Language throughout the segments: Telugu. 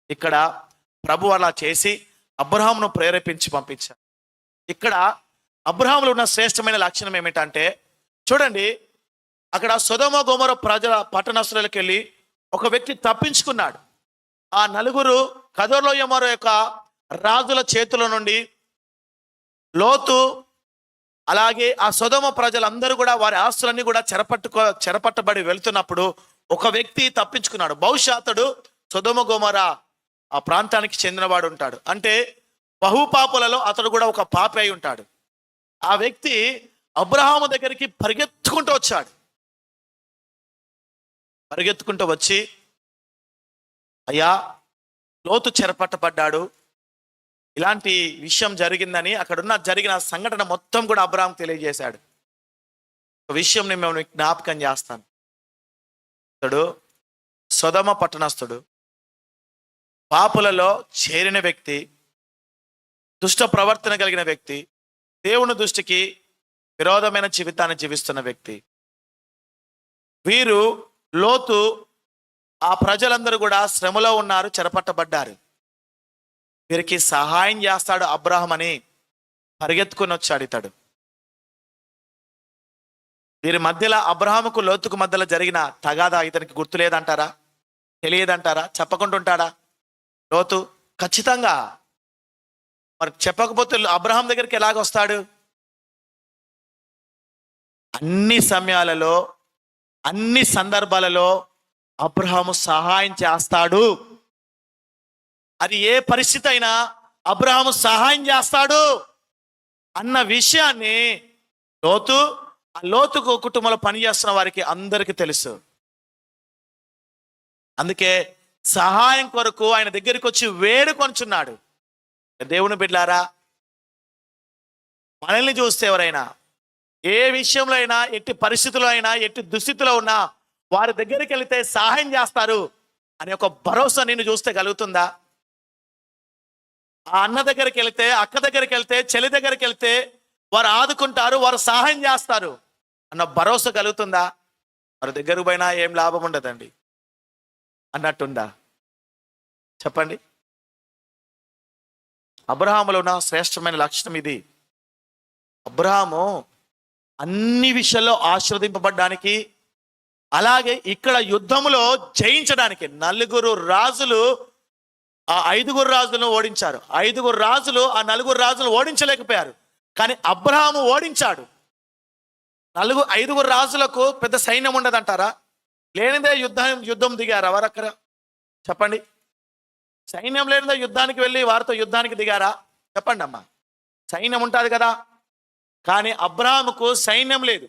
ఇక్కడ ప్రభు అలా చేసి అబ్రహామును ప్రేరేపించి పంపించారు. ఇక్కడ అబ్రహాములో ఉన్న శ్రేష్టమైన లక్షణం ఏమిటంటే, చూడండి, అక్కడ సొదొమ గొమొర ప్రజల పట్టణస్తులకి వెళ్ళి ఒక వ్యక్తి తప్పించుకున్నాడు. ఆ నలుగురు కదొర్లాయోమర్ యొక్క రాజుల చేతుల నుండి లోతు అలాగే ఆ సొదొమ ప్రజలందరూ కూడా వారి ఆస్తులన్నీ కూడా చెరపట్టబడి వెళ్తున్నప్పుడు ఒక వ్యక్తి తప్పించుకున్నాడు. బహుశా అతడు సొదొమ గొమొర ఆ ప్రాంతానికి చెందినవాడు ఉంటాడు. అంటే బహుపాపులలో అతడు కూడా ఒక పాపి అయి ఉంటాడు. ఆ వ్యక్తి అబ్రహాము దగ్గరికి పరిగెత్తుకుంటూ వచ్చాడు. పరిగెత్తుకుంటూ వచ్చి, అయ్యా, లోతు చెరపట్టబడ్డాడు, ఇలాంటి విషయం జరిగిందని అక్కడున్న జరిగిన సంఘటన మొత్తం కూడా అబ్రహాం తెలియజేశాడు. ఒక విషయం నేను మిమ్మల్ని జ్ఞాపకం చేస్తాను. అతడు సొదొమ పట్టణస్థుడు, పాపులలో చేరిన వ్యక్తి, దుష్ట ప్రవర్తన కలిగిన వ్యక్తి, దేవుని దృష్టికి విరోధమైన జీవితాన్ని జీవిస్తున్న వ్యక్తి. వీరు లోతు ఆ ప్రజలందరూ కూడా శ్రమలో ఉన్నారు, చెరపట్టబడ్డారు. వీరికి సహాయం చేస్తాడు అబ్రహాం అని పరిగెత్తుకుని వచ్చాడు ఇతడు. వీరి మధ్యలో అబ్రహాముకు లోతుకు మధ్యలో జరిగిన తగాదా ఇతనికి గుర్తులేదంటారా? తెలియదంటారా? చెప్పకుంటుంటాడా లోతు? ఖచ్చితంగా. మరి చెప్పకపోతే అబ్రహాం దగ్గరికి ఎలాగొస్తాడు? అన్ని సమయాలలో, అన్ని సందర్భాలలో అబ్రహాము సహాయం చేస్తాడు. అది ఏ పరిస్థితి అయినా అబ్రహాము సహాయం చేస్తాడు అన్న విషయాన్ని ఆ లోతుకు కుటుంబంలో పనిచేస్తున్న వారికి అందరికీ తెలుసు. అందుకే సహాయం కొరకు ఆయన దగ్గరికి వచ్చి వేడుకొంచున్నాడు. దేవుని బిడ్డలారా, మనల్ని చూస్తే ఎవరైనా ఏ విషయంలో అయినా, ఎట్టి పరిస్థితుల్లో అయినా, ఎట్టి దుస్థితిలో ఉన్నా వారి దగ్గరికి వెళితే సహాయం చేస్తారు అనే ఒక భరోసా నిన్ను చూస్తే కలుగుతుందా? ఆ అన్న దగ్గరికి వెళితే, అక్క దగ్గరికి వెళ్తే, చెల్లి దగ్గరికి వెళ్తే వారు ఆదుకుంటారు, వారు సహాయం చేస్తారు అన్న భరోసా కలుగుతుందా? వారి దగ్గరకు పోయినా ఏం లాభం ఉండదండి అన్నట్టుందా? చెప్పండి. అబ్రహాములో ఉన్న శ్రేష్టమైన లక్షణం ఇది. అబ్రహాము అన్ని విషయాల్లో ఆశీర్వదింపబడ్డానికి, అలాగే ఇక్కడ యుద్ధములో జయించడానికి నలుగురు రాజులు ఆ 5 రాజులను ఓడించారు. 5 రాజులు ఆ 4 రాజులను ఓడించలేకపోయారు, కానీ అబ్రహాము ఓడించాడు. 5 రాజులకు పెద్ద సైన్యం ఉండదంటారా? లేనిదే యుద్ధం దిగారా వారక్కడ? చెప్పండి. సైన్యం లేనిదే యుద్ధానికి వెళ్ళి వారితో యుద్ధానికి దిగారా? చెప్పండి అమ్మా. సైన్యం ఉంటుంది కదా. కానీ అబ్రహాముకు సైన్యం లేదు.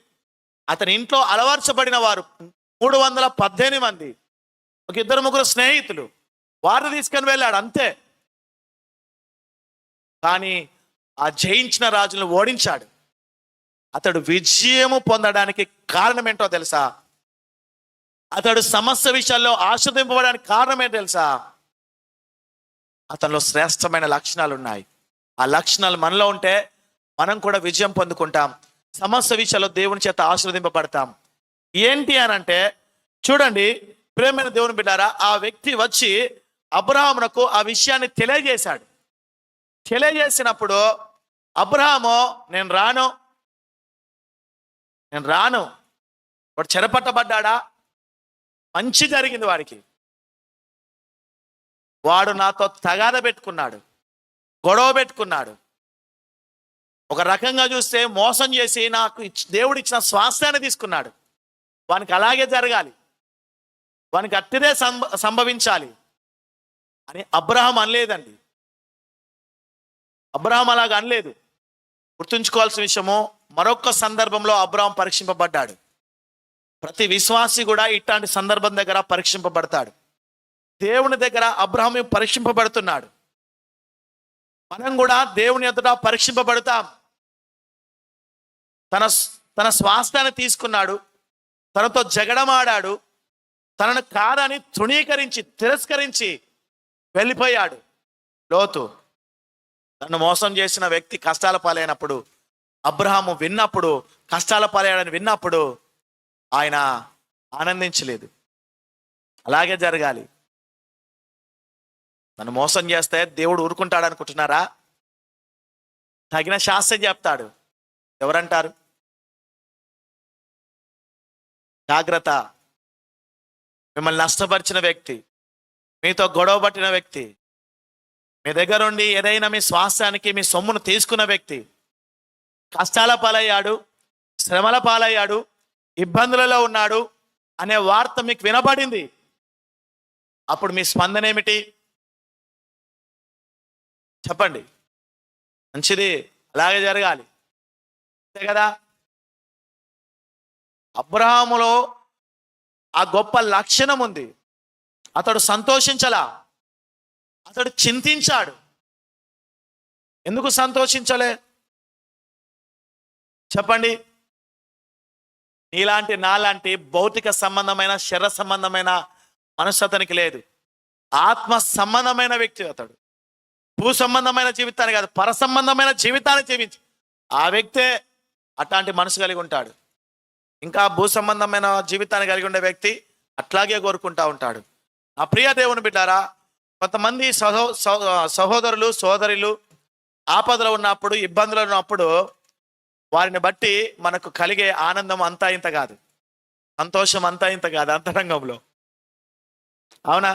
అతని ఇంట్లో అలవర్చబడిన వారు 318 మంది, ఒక 2-3 స్నేహితులు, వారిని తీసుకొని వెళ్ళాడు అంతే. కానీ ఆ జయించిన రాజులను ఓడించాడు. అతడు విజయము పొందడానికి కారణం ఏంటో తెలుసా? అతడు సమస్య విషయాల్లో ఆశ్రదింపబడడానికి కారణం ఏంటో తెలుసా? అతనిలో శ్రేష్టమైన లక్షణాలు ఉన్నాయి. ఆ లక్షణాలు మనలో ఉంటే మనం కూడా విజయం పొందుకుంటాం, సమస్య విషయాల్లో దేవుని చేత ఆశీర్వదింపబడతాం. ఏంటి అని అంటే, చూడండి ప్రియమైన దేవుని బిడ్డారా, ఆ వ్యక్తి వచ్చి అబ్రహామునకు ఆ విషయాన్ని తెలియజేశాడు. తెలియజేసినప్పుడు అబ్రహాము నేను రాను వాడు చెరపట్టబడ్డా, మంచి జరిగింది వాడికి. వాడు నాతో తగాద పెట్టుకున్నాడు, గొడవ పెట్టుకున్నాడు, ఒక రకంగా చూస్తే మోసం చేసి నాకు దేవుడు ఇచ్చిన స్వాస్థ్యాన్ని తీసుకున్నాడు. వానికి అలాగే జరగాలి, వానికి అట్టిదే సంభవించాలి అని అబ్రహాం అనలేదండి. అబ్రహాం అలాగ అనలేదు. గుర్తుంచుకోవాల్సిన విషయము, మరొక సందర్భంలో అబ్రహాం పరీక్షింపబడ్డాడు. ప్రతి విశ్వాసి కూడా ఇట్లాంటి సందర్భం దగ్గర పరీక్షింపబడతాడు. దేవుని దగ్గర అబ్రహాం పరీక్షింపబడుతున్నాడు. మనం కూడా దేవుని ఎదుట పరీక్షింపబడతాం. తన స్వాస్థ్యాన్ని తీసుకున్నాడు, తనతో జగడమాడాడు, తనను కాదని తిరస్కరించి వెళ్ళిపోయాడు లోతు. తను మోసం చేసిన వ్యక్తి కష్టాల పాలైనప్పుడు, అబ్రహాము విన్నప్పుడు, కష్టాల పాలయ్యాడని విన్నప్పుడు ఆయన ఆనందించలేదు. అలాగే జరగాలి. నన్ను మోసం చేస్తే దేవుడు ఊరుకుంటాడు అనుకుంటున్నారా? తగిన శాస్త్రం చెప్తాడు. ఎవరంటారు? జాగ్రత్త. మిమ్మల్ని నష్టపరిచిన వ్యక్తి, మీతో గొడవ పట్టిన వ్యక్తి, మీ దగ్గర ఉండి ఏదైనా మీ స్వాస్థ్యానికి మీ సొమ్మును తీసుకున్న వ్యక్తి కష్టాల పాలయ్యాడు, శ్రమల పాలయ్యాడు, ఇబ్బందులలో ఉన్నాడు అనే వార్త మీకు వినపడింది. అప్పుడు మీ స్పందన ఏమిటి చెప్పండి? మంచిది, అలాగే జరగాలి, అంతే కదా. అబ్రహాములో ఆ గొప్ప లక్షణం ఉంది. అతడు సంతోషించలా, అతడు చింతించాడు. ఎందుకు సంతోషించలే చెప్పండి? నీలాంటి నాలాంటి భౌతిక సంబంధమైన శరీర సంబంధమైన మనసు అతనికి లేదు. ఆత్మ సంబంధమైన వ్యక్తి అతడు. భూ సంబంధమైన జీవితాన్ని కాదు, పర సంబంధమైన జీవితాన్ని జీవించి ఆ వ్యక్తే అట్లాంటి మనసు కలిగి ఉంటాడు. ఇంకా భూ సంబంధమైన జీవితాన్ని కలిగి ఉండే వ్యక్తి అట్లాగే కోరుకుంటా ఉంటాడు. ఆ ప్రియ దేవుని బిడ్డారా, కొంతమంది సహోదరులు సోదరులు ఆపదలో ఉన్నప్పుడు, ఇబ్బందులు ఉన్నప్పుడు వారిని బట్టి మనకు కలిగే ఆనందం అంతా ఇంత కాదు, సంతోషం అంతా ఇంత కాదు అంతరంగంలో, అవునా?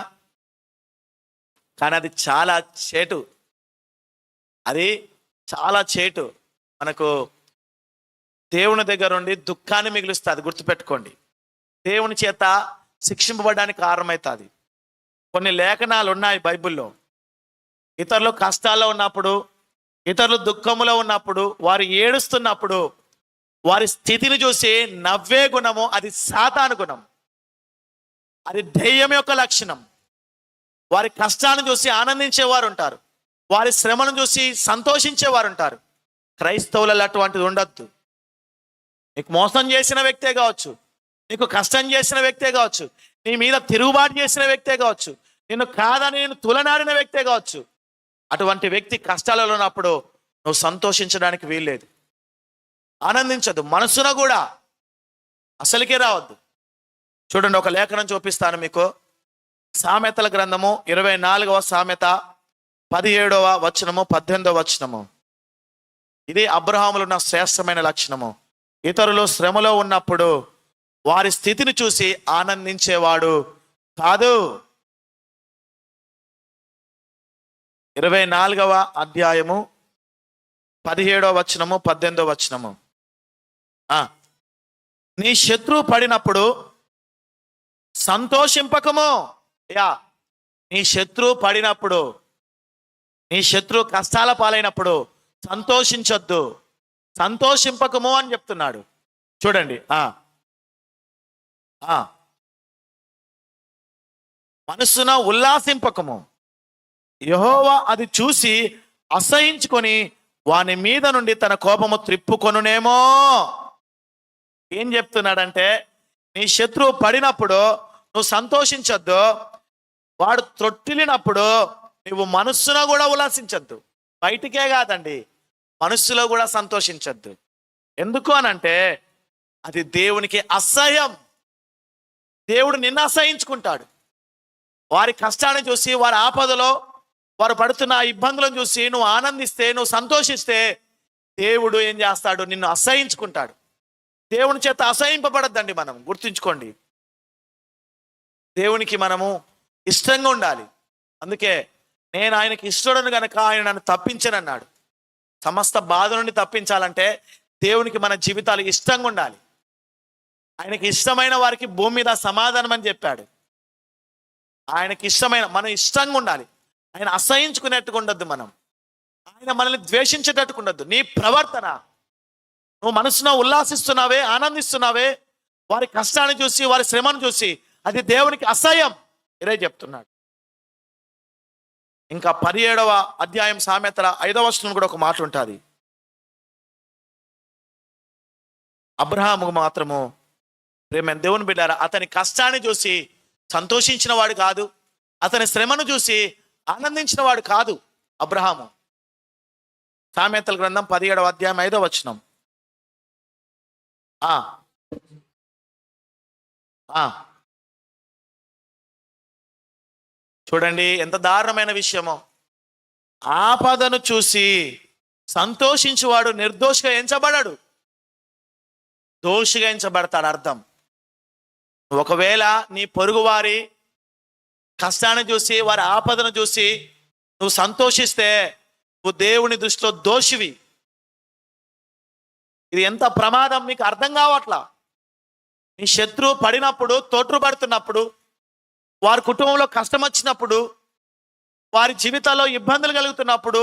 కానీ అది చాలా చేటు, అది చాలా చేటు. మనకు దేవుని దగ్గర ఉండి దుఃఖాన్ని మిగులుస్తుంది, గుర్తుపెట్టుకోండి. దేవుని చేత శిక్షింపబడడానికి కారణమవుతుంది. కొన్ని లేఖనాలు ఉన్నాయి బైబిల్లో. ఇతరులు కష్టాల్లో ఉన్నప్పుడు, ఇతరులు దుఃఖములో ఉన్నప్పుడు, వారు ఏడుస్తున్నప్పుడు వారి స్థితిని చూసి నవ్వే గుణము అది సాతాను గుణం, అది దెయ్యం యొక్క లక్షణం. వారి కష్టాన్ని చూసి ఆనందించేవారు ఉంటారు, వారి శ్రమను చూసి సంతోషించేవారు ఉంటారు. క్రైస్తవులలో అటువంటిది ఉండొద్దు. నీకు మోసం చేసిన వ్యక్తే కావచ్చు, నీకు కష్టం చేసిన వ్యక్తే కావచ్చు, నీ మీద తిరుగుబాటు చేసిన వ్యక్తే కావచ్చు, నిన్ను కాదని నేను తులనాడిన వ్యక్తే కావచ్చు, అటువంటి వ్యక్తి కష్టాలలో ఉన్నప్పుడు నువ్వు సంతోషించడానికి వీల్లేదు, ఆనందించదు, మనసున కూడా అసలుకే రావద్దు. చూడండి, ఒక లేఖనం చూపిస్తాను మీకు. సామెతల గ్రంథము 24వ సామెత 17వ వచనము 18వ వచనము. ఇది అబ్రహాములో ఉన్న శ్రేష్టమైన లక్షణము. ఇతరులు శ్రమలో ఉన్నప్పుడు వారి స్థితిని చూసి ఆనందించేవాడు కాదు. 24వ అధ్యాయము 17వ వచనము 18వ వచనము. నీ శత్రువు పడినప్పుడు సంతోషింపకము. నీ శత్రువు పడినప్పుడు, నీ శత్రువు కష్టాల పాలైనప్పుడు సంతోషించొద్దు, సంతోషింపకము అని చెప్తున్నాడు. చూడండి, మనస్సున ఉల్లాసింపకము. యెహోవా అది చూసి అసహించుకొని వాని మీద నుండి తన కోపము త్రిప్పుకొనునేమో. ఏం చెప్తున్నాడంటే, నీ శత్రువు పడినప్పుడు నువ్వు సంతోషించొద్దు, వాడు త్రొట్టిలినప్పుడు నువ్వు మనస్సున కూడా ఉల్లాసించద్దు. బయటికే కాదండి, మనస్సులో కూడా సంతోషించద్దు. ఎందుకు అనంటే అది దేవునికి అసహ్యం. దేవుడు నిన్ను అసహించుకుంటాడు. వారి కష్టాన్ని చూసి, వారి ఆపదలో వారు పడుతున్న ఇబ్బందులను చూసి నువ్వు ఆనందిస్తే, నువ్వు సంతోషిస్తే దేవుడు ఏం చేస్తాడు? నిన్ను అసహించుకుంటాడు. దేవుని చేత అసహింపబడద్దండి. మనం గుర్తుంచుకోండి, దేవునికి మనము ఇష్టంగా ఉండాలి. అందుకే నేను ఆయనకి ఇష్టడను గనక ఆయన నన్ను తప్పించనన్నాడు. సమస్త బాధ నుండి తప్పించాలంటే దేవునికి మన జీవితాలు ఇష్టంగా ఉండాలి. ఆయనకి ఇష్టమైన వారికి భూమి మీద సమాధానం అని చెప్పాడు. ఆయనకి ఇష్టమైన మనం ఇష్టంగా ఉండాలి. ఆయన అసహించుకునేట్టుగా ఉండొద్దు. ఆయన మనల్ని ద్వేషించేటట్టుగా ఉండొద్దు. నీ ప్రవర్తన, నువ్వు మనసులో ఉల్లాసిస్తున్నావే, ఆనందిస్తున్నావే, వారి కష్టాన్ని చూసి, వారి శ్రమను చూసి, అది దేవునికి అసహ్యం. ఇదే చెప్తున్నాడు. ఇంకా 17వ అధ్యాయం సామెతల 5వ వచనం కూడా ఒక మాట ఉంటుంది. అబ్రహాము మాత్రము ప్రేమ దేవుని బిడ్డారా, అతని కష్టాన్ని చూసి సంతోషించిన వాడు కాదు, అతని శ్రమను చూసి ఆనందించిన వాడు కాదు అబ్రహాము. సామెతల గ్రంథం 17వ అధ్యాయం 5వ వచనం. చూడండి ఎంత దారుణమైన విషయమో. ఆపదను చూసి సంతోషించువాడు నిర్దోషిగా ఎంచబడాడు, దోషిగా ఎంచబడతాడు. అర్థం, ఒకవేళ నీ పొరుగువారి కష్టాన్ని చూసి, వారి ఆపదను చూసి నువ్వు సంతోషిస్తే నువ్వు దేవుని దృష్టిలో దోషివి. ఇది ఎంత ప్రమాదం మీకు అర్థం కావట్లా. నీ శత్రువు పడినప్పుడు, తోట్రుపడుతున్నప్పుడు, వారి కుటుంబంలో కష్టం వచ్చినప్పుడు, వారి జీవితాల్లో ఇబ్బందులు కలుగుతున్నప్పుడు,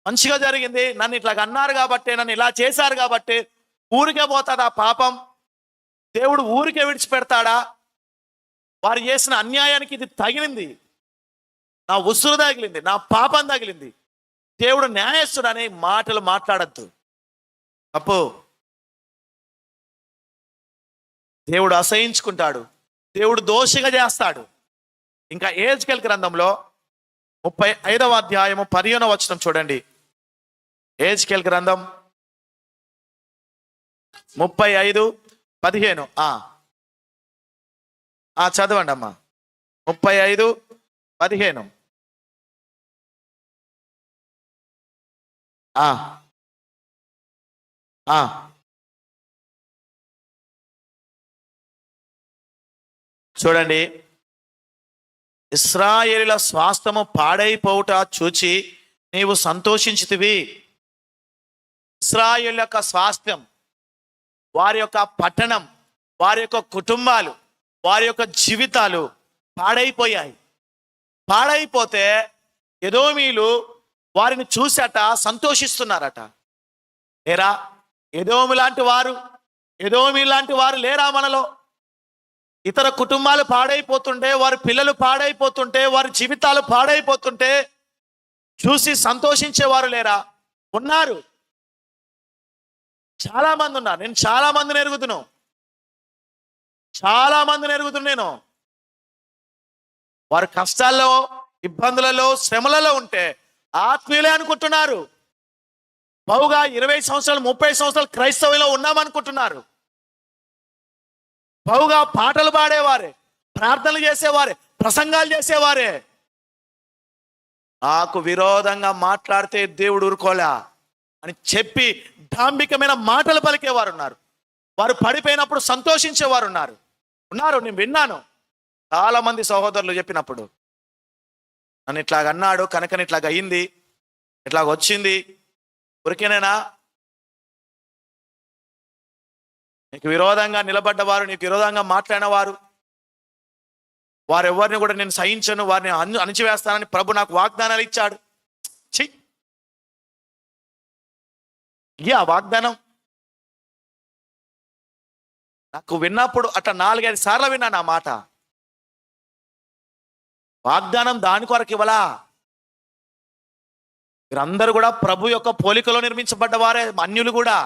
మంచిగా జరిగింది, నన్ను ఇట్లా అన్నారు కాబట్టి, నన్ను ఇలా చేశారు కాబట్టి ఊరికే పోతాడా పాపం? దేవుడు ఊరికే విడిచిపెడతాడా? వారు చేసిన అన్యాయానికి ఇది తగిలింది, నా ఉసురు తగిలింది, నా పాపం తగిలింది, దేవుడు న్యాయస్తుడు అనే మాటలు మాట్లాడద్దు. అప్పు దేవుడు అసహించుకుంటాడు, దేవుడు దోషిగా చేస్తాడు. ఇంకా యెహెజ్కేలు గ్రంథంలో 35వ అధ్యాయము 15వ వచనం చూడండి. యెహెజ్కేలు గ్రంథం 35:15. చదవండి అమ్మా. 35:15. చూడండి, ఇశ్రాయేలుల స్వాస్థ్యము పాడైపోవుట చూచి నీవు సంతోషించితివి. ఇశ్రాయేలు యొక్క స్వాస్థ్యం, వారి యొక్క పట్టణం, వారి యొక్క కుటుంబాలు, వారి యొక్క జీవితాలు పాడైపోయాయి. పాడైపోతే ఎదోమీలు వారిని చూసట సంతోషిస్తున్నారట. లేరా ఎదోము లాంటి వారు, ఎదోమీ లాంటి వారు లేరా మనలో? ఇతర కుటుంబాలు పాడైపోతుంటే, వారి పిల్లలు పాడైపోతుంటే, వారి జీవితాలు పాడైపోతుంటే చూసి సంతోషించేవారు లేరా? ఉన్నారు, చాలా మంది ఉన్నారు. నేను చాలా మందిని ఎరుగుతున్నాను, చాలా మందిని ఎరుగుతున్నాను నేను. వారి కష్టాల్లో, ఇబ్బందులలో, శ్రమలలో ఉంటే ఆత్మీయులే అనుకుంటున్నారు. బహుగా 20 సంవత్సరాలు 30 సంవత్సరాలు క్రైస్తవులో ఉన్నామనుకుంటున్నారు. బహుగా పాటలు పాడేవారే, ప్రార్థనలు చేసేవారే, ప్రసంగాలు చేసేవారే. నాకు విరోధంగా మాట్లాడితే దేవుడు ఊరుకోలే అని చెప్పి డాంబికమైన మాటలు పలికేవారు ఉన్నారు. వారు పడిపోయినప్పుడు సంతోషించేవారు ఉన్నారు. నేను విన్నాను చాలా మంది సహోదరులు చెప్పినప్పుడు, నన్ను ఇట్లాగన్నాడు కనుకని ఇట్లాగ అయింది, ఇట్లాగ వచ్చింది, ఊరికేనేనా? నీకు విరోధంగా నిలబడ్డవారు, నీకు విరోధంగా మాట్లాడిన వారు, వారెవరిని కూడా నేను సహించను, వారిని అణిచివేస్తానని ప్రభు నాకు వాగ్దానాలు ఇచ్చాడు. ఆ వాగ్దానం నాకు విన్నప్పుడు అట్లా 4-5 సార్లు విన్నాను ఆ మాట. వాగ్దానం దాని కొరకు ఇవ్వలా. మీరందరూ కూడా ప్రభు యొక్క పోలికలో నిర్మించబడ్డ వారే, అన్యులు కూడా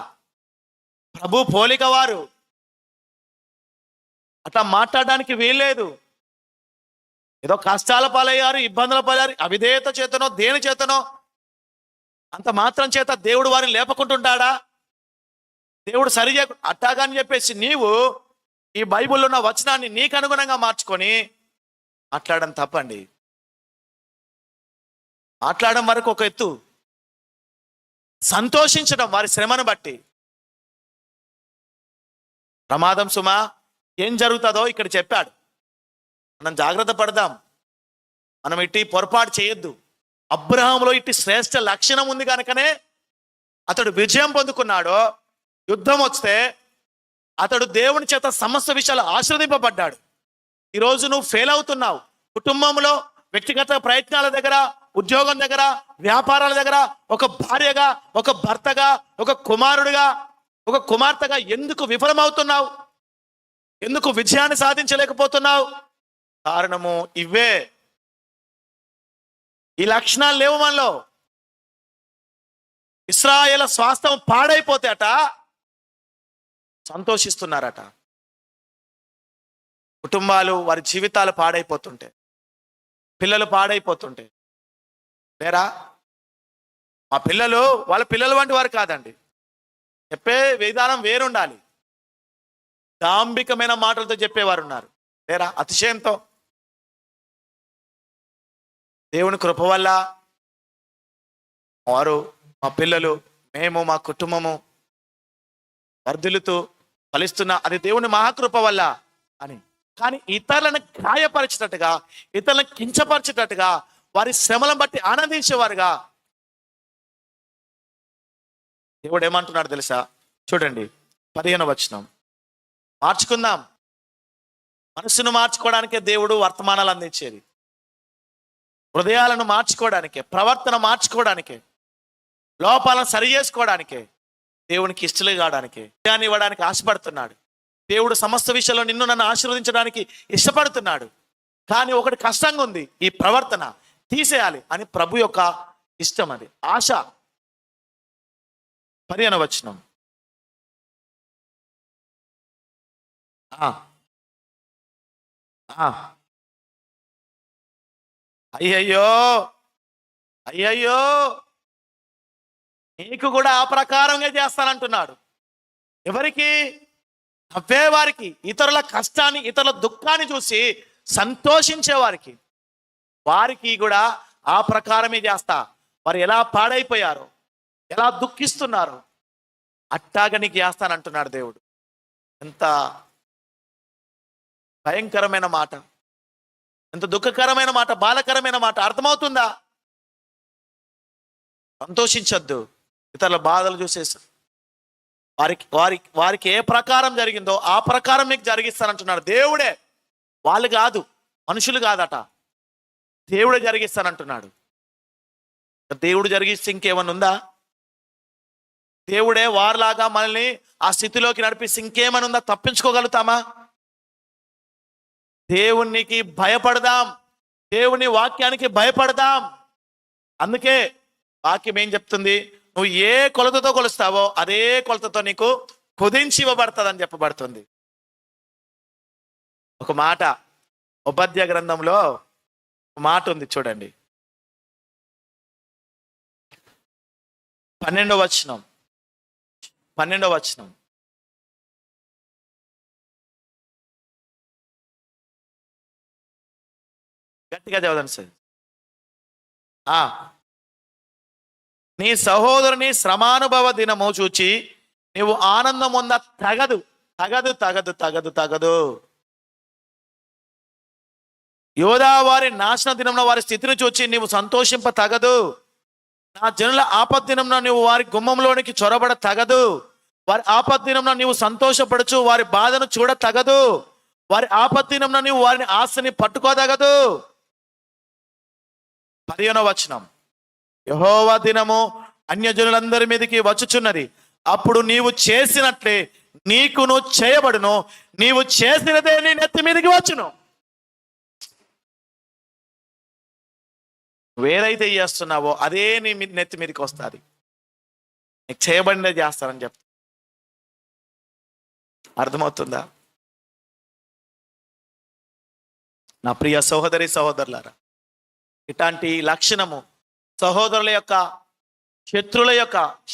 ప్రభు పోలిక వారు. అట్లా మాట్లాడడానికి వీల్లేదు. ఏదో కష్టాల పాలయ్యారు, ఇబ్బందుల పాలయ్యారు, అవిధేయత చేతనో దేని చేతనో అంత మాత్రం చేత దేవుడు వారిని లేపకుంటుంటాడా? దేవుడు సరి చేయకుండా అట్టాగాని చెప్పేసి నీవు ఈ బైబిల్లో ఉన్న వచనాన్ని నీకు అనుగుణంగా మార్చుకొని మాట్లాడడం తప్పండి. మాట్లాడడం వరకు ఒక ఎత్తు, సంతోషించడం వారి శ్రమను బట్టి ప్రమాదం. సుమా, ఏం జరుగుతుందో ఇక్కడ చెప్పాడు. మనం జాగ్రత్త పడదాం, మనం ఇట్టి పొరపాటు చేయొద్దు. అబ్రహాములో ఇట్టి శ్రేష్ఠ లక్షణం ఉంది కనుకనే అతడు విజయం పొందుకున్నాడు. యుద్ధం వస్తే అతడు దేవుని చేత సమస్త విషయాలు ఆశీర్వదింపబడ్డాడు. ఈరోజు నువ్వు ఫెయిల్ అవుతున్నావు. కుటుంబంలో, వ్యక్తిగత ప్రయత్నాల దగ్గర, ఉద్యోగం దగ్గర, వ్యాపారాల దగ్గర, ఒక భార్యగా, ఒక భర్తగా, ఒక కుమారుడిగా, ఒక కుమార్తెగా ఎందుకు విఫలమవుతున్నావు? ఎందుకు విజయాన్ని సాధించలేకపోతున్నావు? కారణము ఇవే. ఈ లక్షణాలు లేవు మనలో. ఇశ్రాయేలు స్వాస్థ్యం పాడైపోతే అట సంతోషిస్తున్నారట. కుటుంబాలు, వారి జీవితాలు పాడైపోతుంటే, పిల్లలు పాడైపోతుంటే, లేరా మా పిల్లలు వాళ్ళ పిల్లలు వంటి వారు కాదండి. చెప్పే విధానం వేరుండాలి. డాంబికమైన మాటలతో చెప్పేవారు ఉన్నారు, లేరా? అతిశయంతో దేవుని కృప వల్ల వారు, మా పిల్లలు, మేము, మా కుటుంబము వర్ధిల్లుతూ ఫలిస్తున్న అది దేవుని మహాకృప వల్ల అని. కానీ ఇతరులను గాయపరిచేటట్టుగా, ఇతరులను కించపరిచేటట్టుగా, వారి శ్రమలను బట్టి ఆనందించేవారుగా దేవుడు ఏమంటున్నాడు తెలుసా? చూడండి 15వ వచనం. మార్చుకుందాం. మనసును మార్చుకోవడానికే దేవుడు వర్తమానాలు అందించేది. హృదయాలను మార్చుకోవడానికే, ప్రవర్తన మార్చుకోవడానికే, లోపాలను సరి చేసుకోవడానికే, దేవునికి ఇష్టలు కావడానికి, విజయాన్ని ఇవ్వడానికి ఆశపడుతున్నాడు. దేవుడు సమస్త విషయంలో నిన్ను నన్ను ఆశీర్వదించడానికి ఇష్టపడుతున్నాడు. కానీ ఒకటి కష్టంగా ఉంది, ఈ ప్రవర్తన తీసేయాలి అని ప్రభు యొక్క ఇష్టం, అది ఆశ. 15వ వచనం. అయ్యయ్యో అయ్యయ్యో, నీకు కూడా ఆ ప్రకారంగా చేస్తానంటున్నాడు. ఎవరికి? నవ్వేవారికి, ఇతరుల కష్టాన్ని, ఇతరుల దుఃఖాన్ని చూసి సంతోషించే వారికి, వారికి కూడా ఆ ప్రకారమే చేస్తా. వారు ఎలా పాడైపోయారో, ఎలా దుఃఖిస్తున్నారో అట్టాగా నీకు చేస్తానంటున్నాడు దేవుడు. ఎంత భయంకరమైన మాట, ఎంత దుఃఖకరమైన మాట, బాధకరమైన మాట. అర్థమవుతుందా? సంతోషించద్దు ఇతరుల బాధలు చూసేసి. వారికి వారికి వారికి ఏ ప్రకారం జరిగిందో ఆ ప్రకారం మీకు జరిగిస్తానంటున్నాడు దేవుడే. వాళ్ళు కాదు, మనుషులు కాదట, దేవుడే జరిగిస్తానంటున్నాడు. దేవుడు జరిగిస్తే ఇంకేమన్నా ఉందా? దేవుడే వారిలాగా మనల్ని ఆ స్థితిలోకి నడిపిస్తే ఇంకేమని ఉందా? తప్పించుకోగలుగుతామా? దేవునికి భయపడదాం, దేవుని వాక్యానికి భయపడదాం. అందుకే వాక్యం ఏం చెప్తుంది? నువ్వు ఏ కొలతతో కొలుస్తావో అదే కొలతతో నీకు కుదించి ఇవ్వబడుతుంది అని చెప్పబడుతుంది. ఒక మాట ఉపద్య గ్రంథంలో మాట ఉంది, చూడండి. 12వ వచనం. గట్టిగా చదవండి సార్. నీ సహోదరుని శ్రమానుభవ దినము చూచి నీవు ఆనందం పొంద తగదు తగదు తగదు తగదు తగదు. యోధా వారి నాశన దినంలో వారి స్థితిని చూచి నీవు సంతోషింప తగదు. నా జనుల ఆపద్దినంలో నీవు వారి గుమ్మంలోనికి చొరబడ తగదు. వారి ఆపద్దినంలో నీవు సంతోషపడుచు వారి బాధను చూడ తగదు. వారి ఆపద్దినంలో నీవు వారిని ఆశని పట్టుకోదగదు. 15వ వచనం. యెహోవా దినము అన్యజనులందరి మీదకి వచ్చుచున్నది, అప్పుడు నీవు చేసినట్లే నీకును చేయబడును, నీవు చేసినదే నీ నెత్తి మీదకి వచ్చును. వేరైతే చేస్తున్నావో అదే నీ నెత్తి మీదకి వస్తుంది. నీకు చేయబడినదే చేస్తానని చెప్తా. అర్థమవుతుందా? నా ప్రియ సహోదరి సహోదరులారా, ఇట్లాంటి లక్షణము సహోదరుల యొక్క,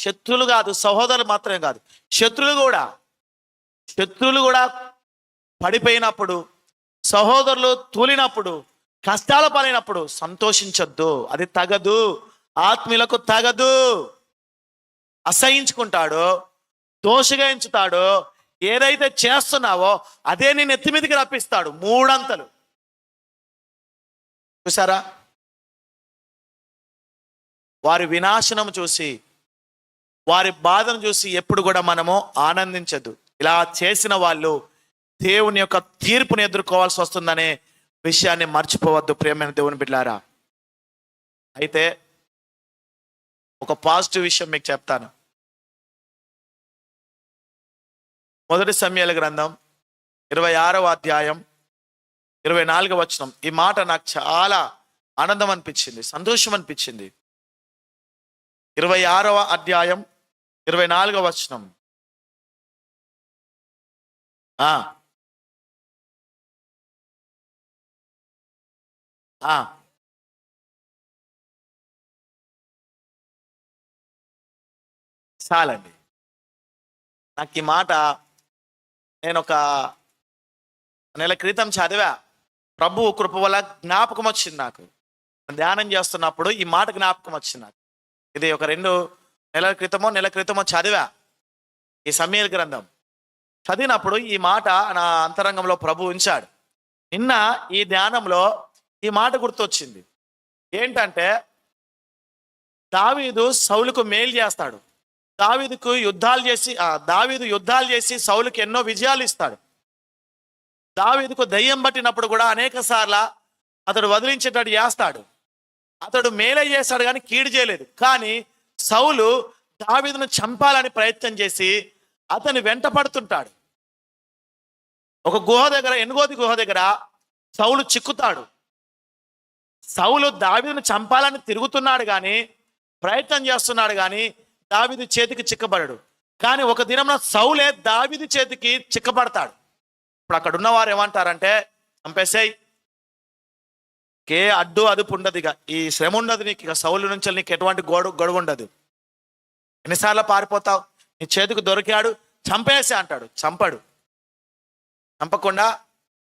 శత్రువులు కాదు, సహోదరులు మాత్రమే కాదు, శత్రువులు కూడా పడిపోయినప్పుడు, సహోదరులు తూలినప్పుడు, కష్టాలు పాలైనప్పుడు సంతోషించొద్దు. అది తగదు, ఆత్మీయులకు తగదు. అసహించుకుంటాడో, దోషగా ఎంచుతాడో, ఏదైతే చేస్తున్నావో అదే నేను ఎత్తి మీదకి రప్పిస్తాడు 3 అంతలు. చూసారా? వారి వినాశనం చూసి, వారి బాధను చూసి ఎప్పుడు కూడా మనము ఆనందించదు. ఇలా చేసిన వాళ్ళు దేవుని యొక్క తీర్పుని ఎదుర్కోవాల్సి వస్తుందనే విషయాన్ని మర్చిపోవద్దు ప్రియమైన దేవుని బిడ్డలారా. అయితే ఒక పాజిటివ్ విషయం మీకు చెప్తాను. 1 సమూయేలు గ్రంథం 26వ అధ్యాయం 24వ వచనం. ఈ మాట నాకు చాలా ఆనందం అనిపించింది, సంతోషం అనిపించింది. 26వ అధ్యాయం 24వ వచనం. చాలండి. నాకు ఈ మాట నేను ఒక నెల క్రితం చదివా. ప్రభు కృప వల్ల జ్ఞాపకం వచ్చింది నాకు. ధ్యానం చేస్తున్నప్పుడు ఈ మాట జ్ఞాపకం వచ్చింది నాకు. ఇది ఒక 2 నెల క్రితమో చదివా ఈ సమూయేలు గ్రంథం. చదివినప్పుడు ఈ మాట నా అంతరంగంలో ప్రభు ఉంచాడు. నిన్న ఈ ధ్యానంలో ఈ మాట గుర్తొచ్చింది. ఏంటంటే దావీదు సౌలుకు మేలు చేస్తాడు. దావీదు యుద్ధాలు చేసి సౌలుకి ఎన్నో విజయాలు ఇస్తాడు. దావీదుకు దయ్యం పట్టినప్పుడు కూడా అనేక సార్లు అతడు వదిలించేటట్టు చేస్తాడు. అతడు మేలే చేస్తాడు కానీ కీడు చేయలేదు. కానీ సౌలు దావీదును చంపాలని ప్రయత్నం చేసి అతని వెంట పడుతుంటాడు. ఒక గుహ దగ్గర, ఎనుగోది గుహ దగ్గర సౌలు చిక్కుతాడు. సౌలు దావీదును చంపాలని తిరుగుతున్నాడు కానీ, ప్రయత్నం చేస్తున్నాడు కానీ దావీదు చేతికి చిక్కబడడు. కానీ ఒక దినంలో సౌలే దావీదు చేతికి చిక్కబడతాడు. ఇప్పుడు అక్కడ ఉన్నవారు ఏమంటారంటే, చంపేసేయ్, కే అడ్డు అదుపు ఉండదు, ఇక ఈ శ్రమ ఉండదు నీకు, ఇక సౌలు నుంచి నీకు ఎటువంటి గొడవ ఉండదు, ఎన్నిసార్లు పారిపోతావు, నీ చేతికి దొరికాడు, చంపేసే అంటాడు. చంపకుండా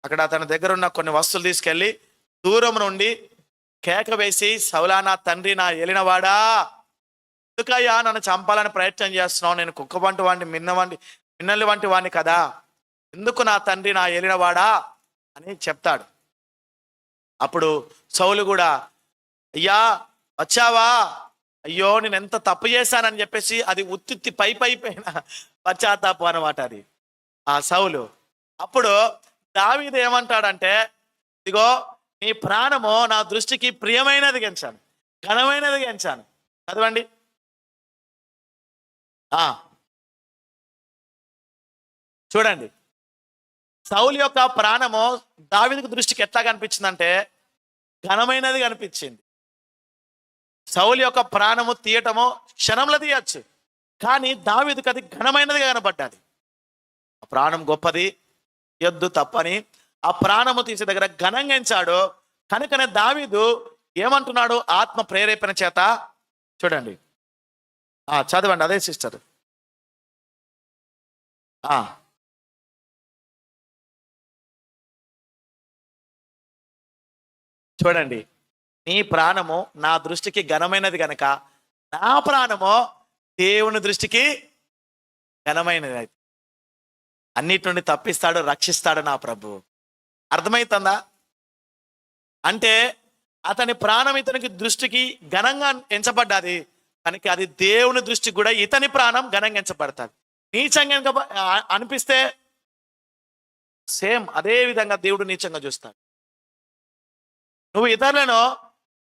అక్కడ అతని దగ్గర ఉన్న కొన్ని వస్తువులు తీసుకెళ్ళి దూరం నుండి కేక వేసి, సౌలా నా తండ్రి, నా ఏలినవాడా, ఎందుకయ్యా నన్ను చంపాలని ప్రయత్నం చేస్తున్నావు? నేను కుక్క వంటి వాడిని, మిన్నల్లి వంటి వాడిని కదా, ఎందుకు నా తండ్రి, నా ఏలినవాడా అని చెప్తాడు. అప్పుడు సౌలు కూడా, అయ్యా వచ్చావా, అయ్యో నేను ఎంత తప్పు చేశానని చెప్పేసి, అది ఉత్తి పైన పశ్చాత్తాపం అనమాట అది ఆ సౌలు. అప్పుడు దావీదు ఏమంటాడంటే, ఇదిగో నీ ప్రాణము నా దృష్టికి ప్రియమైనది ఎంచాను, ఘనమైనది ఎంచాను. చదవండి. చూడండి, సౌలు యొక్క ప్రాణము దావీదుకు దృష్టికి ఎట్లా కనిపించిందంటే ఘనమైనది కనిపించింది. సౌలు యొక్క ప్రాణము తీయటము క్షణంలో తీయచ్చు, కానీ దావీదుకు అది ఘనమైనదిగా కనబడ్డది. ఆ ప్రాణం గొప్పది, యొద్దు తప్పని ఆ ప్రాణము తీసే దగ్గర ఘనంగా ఎంచాడు. కనుకనే దావీదు ఏమంటున్నాడు ఆత్మ ప్రేరేపణ చేత? చూడండి, చదవండి, అదే సిస్టర్. చూడండి, నీ ప్రాణము నా దృష్టికి ఘనమైనది కనుక నా ప్రాణము దేవుని దృష్టికి ఘనమైనది. అయితే అన్నిటి నుండి తప్పిస్తాడు, రక్షిస్తాడు నా ప్రభు. అర్థమవుతుందా? అంటే అతని ప్రాణం ఇతనికి దృష్టికి ఘనంగా ఎంచబడ్డది కనుక అది దేవుని దృష్టికి కూడా ఇతని ప్రాణం ఘనంగా ఎంచబడతాది. నీచంగా అనిపిస్తే సేమ్ అదే విధంగా దేవుడు నీచంగా చూస్తాడు. నువ్వు ఇతరులను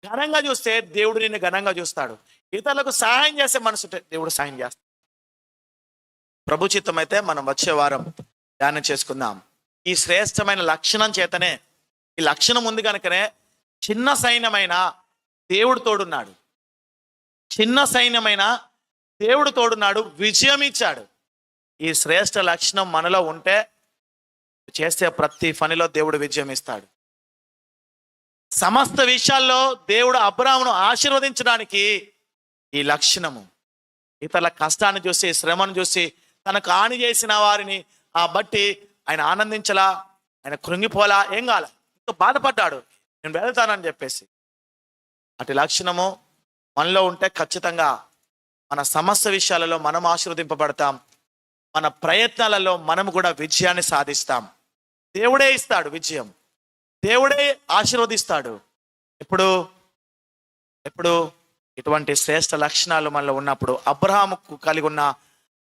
ఘనంగా చూస్తే దేవుడు నిన్ను ఘనంగా చూస్తాడు. ఇతరులకు సహాయం చేసే మనసు దేవుడు సహాయం చేస్తాడు. ప్రభు చిత్తం అయితే మనం వచ్చే వారం ధ్యానం చేసుకుందాం. ఈ శ్రేష్టమైన లక్షణం చేతనే, ఈ లక్షణం ఉంది కనుకనే చిన్న సైన్యమైన దేవుడు తోడున్నాడు. చిన్న సైన్యమైన దేవుడు తోడున్నాడు, విజయం ఇచ్చాడు. ఈ శ్రేష్ట లక్షణం మనలో ఉంటే చేసే ప్రతి పనిలో దేవుడు విజయం ఇస్తాడు. సమస్త విషయాల్లో దేవుడు అబ్రాహామును ఆశీర్వదించడానికి ఈ లక్షణము, ఇతరుల కష్టాన్ని చూసి, శ్రమను చూసి, తనకు హాని చేసిన వారిని బట్టి ఆయన ఆనందించలా, ఆయన కృంగిపోలా, ఏం కాల, ఇంకా బాధపడ్డాడు, నేను వెళ్తానని చెప్పేసి. అటు లక్షణము మనలో ఉంటే ఖచ్చితంగా మన సమస్త విషయాలలో మనం ఆశీర్వదింపబడతాం. మన ప్రయత్నాలలో మనం కూడా విజయాన్ని సాధిస్తాం. దేవుడే ఇస్తాడు విజయం, దేవుడే ఆశీర్వదిస్తాడు. ఎప్పుడు ఇటువంటి శ్రేష్ఠ లక్షణాలు మనలో ఉన్నప్పుడు అబ్రహాముకు కలిగి ఉన్న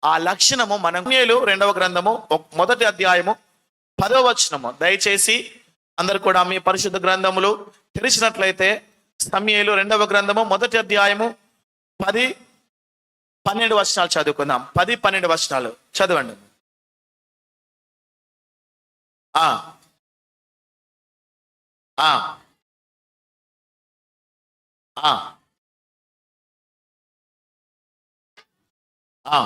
ఆ లక్షణము మనం సమూయేలు 2వ గ్రంథము 1వ అధ్యాయము 10వ వచనము, దయచేసి అందరు కూడా మీ పరిశుద్ధ గ్రంథములు తెరిచినట్లయితే సమూయేలు 2వ గ్రంథము 1వ అధ్యాయము 10-12 వచనాలు చదువుకుందాం. 10-12 వచనాలు చదవండి. ఆ ఆ ఆ ఆ